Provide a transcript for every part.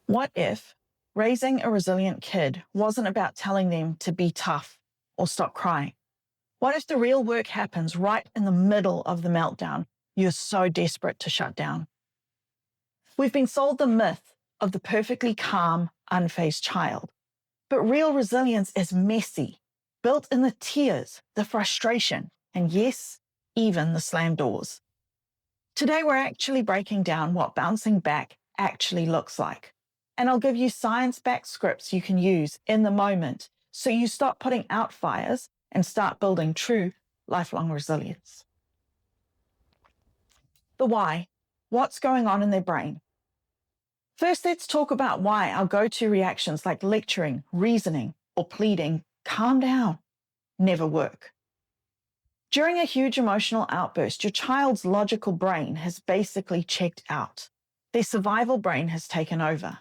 What if raising a resilient kid wasn't about telling them to be tough or stop crying? What if the real work happens right in the middle of the meltdown you're so desperate to shut down? We've been sold the myth of the perfectly calm, unfazed child. But real resilience is messy, built in the tears, the frustration, and yes, even the slammed doors. Today, we're actually breaking down what bouncing back actually looks like. And I'll give you science-backed scripts you can use in the moment so you stop putting out fires and start building true lifelong resilience. The why. What's going on in their brain? First, let's talk about why our go-to reactions like lecturing, reasoning, or pleading, calm down, never work. During a huge emotional outburst, your child's logical brain has basically checked out. Their survival brain has taken over.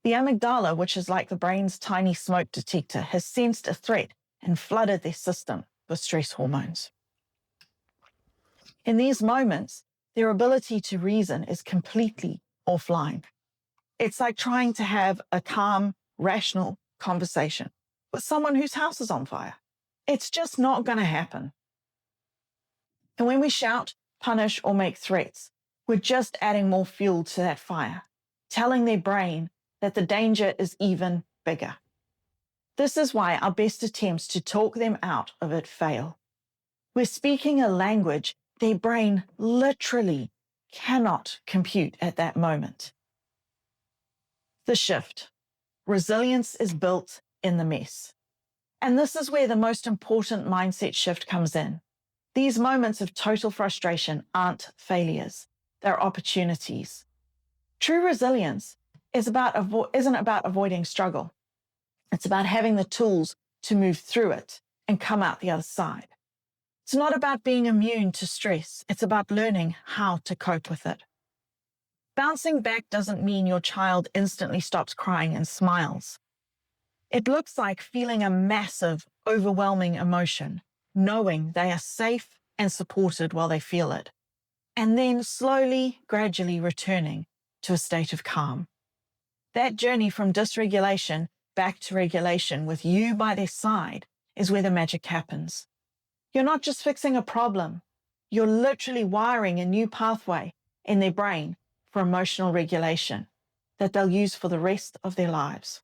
The amygdala, which is like the brain's tiny smoke detector, has sensed a threat and flooded their system with stress hormones. In these moments, their ability to reason is completely offline. It's like trying to have a calm, rational conversation with someone whose house is on fire. It's just not going to happen. And when we shout, punish, or make threats, we're just adding more fuel to that fire, telling their brain that the danger is even bigger. This is why our best attempts to talk them out of it fail. We're speaking a language their brain literally cannot compute at that moment. The shift. Resilience is built in the mess. And this is where the most important mindset shift comes in. These moments of total frustration aren't failures. They're opportunities. True resilience isn't about avoiding struggle. It's about having the tools to move through it and come out the other side. It's not about being immune to stress. It's about learning how to cope with it. Bouncing back doesn't mean your child instantly stops crying and smiles. It looks like feeling a massive, overwhelming emotion, knowing they are safe and supported while they feel it, and then slowly, gradually returning to a state of calm. That journey from dysregulation back to regulation with you by their side is where the magic happens. You're not just fixing a problem. You're literally wiring a new pathway in their brain for emotional regulation that they'll use for the rest of their lives.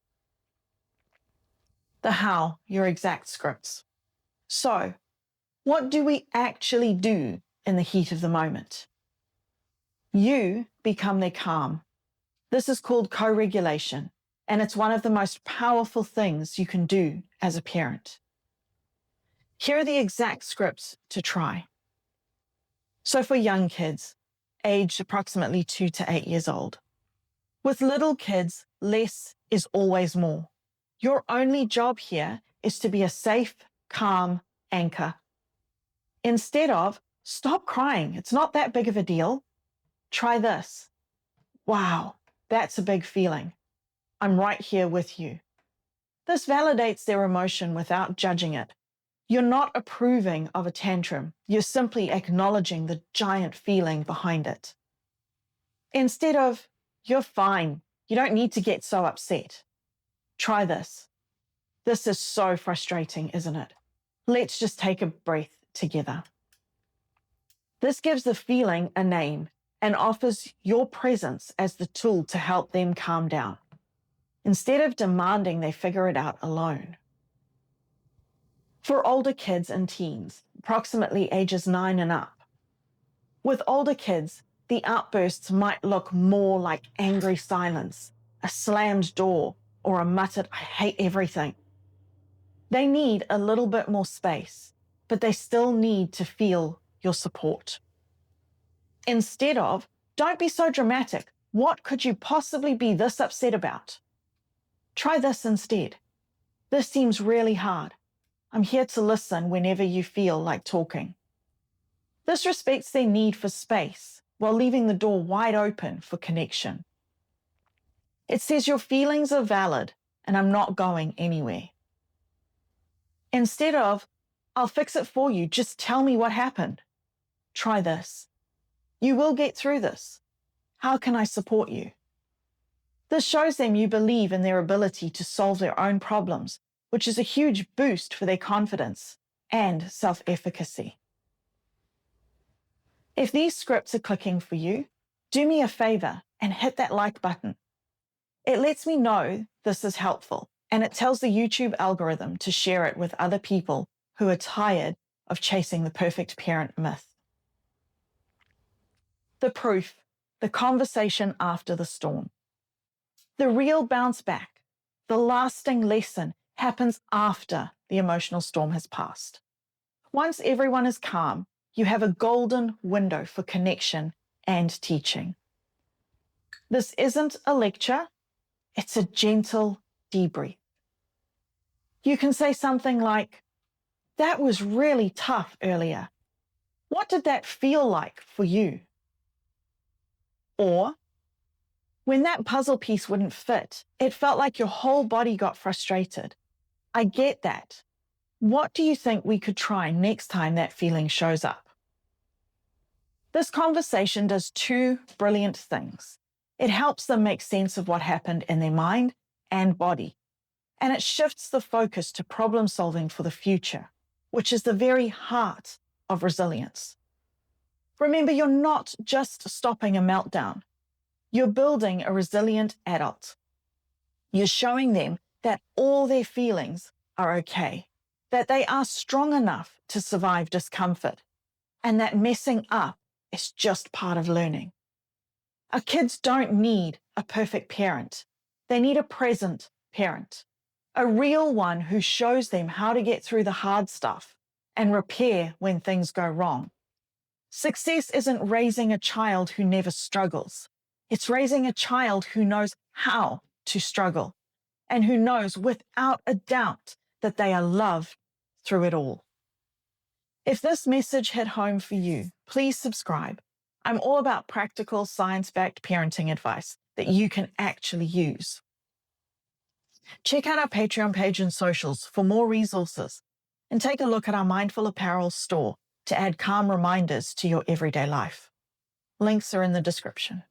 The how, your exact scripts. So, what do we actually do in the heat of the moment? You become their calm. This is called co-regulation, and it's one of the most powerful things you can do as a parent. Here are the exact scripts to try. So for young kids, aged approximately 2 to 8 years old. With little kids, less is always more. Your only job here is to be a safe, calm anchor. Instead of, stop crying, it's not that big of a deal, try this. Wow, that's a big feeling. I'm right here with you. This validates their emotion without judging it. You're not approving of a tantrum. You're simply acknowledging the giant feeling behind it. Instead of, you're fine, you don't need to get so upset. Try this. This is so frustrating, isn't it? Let's just take a breath together. This gives the feeling a name and offers your presence as the tool to help them calm down, instead of demanding they figure it out alone. For older kids and teens, approximately ages 9 and up. With older kids, the outbursts might look more like angry silence, a slammed door, or a muttered, "I hate everything." They need a little bit more space, but they still need to feel your support. Instead of, "Don't be so dramatic. What could you possibly be this upset about?" Try this instead. "This seems really hard. I'm here to listen whenever you feel like talking." This respects their need for space while leaving the door wide open for connection. It says your feelings are valid and I'm not going anywhere. Instead of, "I'll fix it for you, just tell me what happened." Try this. "You will get through this. How can I support you?" This shows them you believe in their ability to solve their own problems, which is a huge boost for their confidence and self-efficacy. If these scripts are clicking for you, do me a favor and hit that like button. It lets me know this is helpful, and it tells the YouTube algorithm to share it with other people who are tired of chasing the perfect parent myth. The proof, the conversation after the storm. The real bounce back, the lasting lesson happens after the emotional storm has passed. Once everyone is calm, you have a golden window for connection and teaching. This isn't a lecture, it's a gentle debrief. You can say something like, "That was really tough earlier. What did that feel like for you?" Or, "When that puzzle piece wouldn't fit, it felt like your whole body got frustrated. I get that. What do you think we could try next time that feeling shows up?" This conversation does two brilliant things. It helps them make sense of what happened in their mind and body, and it shifts the focus to problem solving for the future, which is the very heart of resilience. Remember, you're not just stopping a meltdown. You're building a resilient adult. You're showing them that all their feelings are okay, that they are strong enough to survive discomfort, and that messing up is just part of learning. Our kids don't need a perfect parent. They need a present parent, a real one who shows them how to get through the hard stuff and repair when things go wrong. Success isn't raising a child who never struggles. It's raising a child who knows how to struggle and who knows without a doubt that they are loved through it all. If this message hit home for you, please subscribe. I'm all about practical, science-backed parenting advice that you can actually use. Check out our Patreon page and socials for more resources, and take a look at our Mindful Apparel store to add calm reminders to your everyday life. Links are in the description.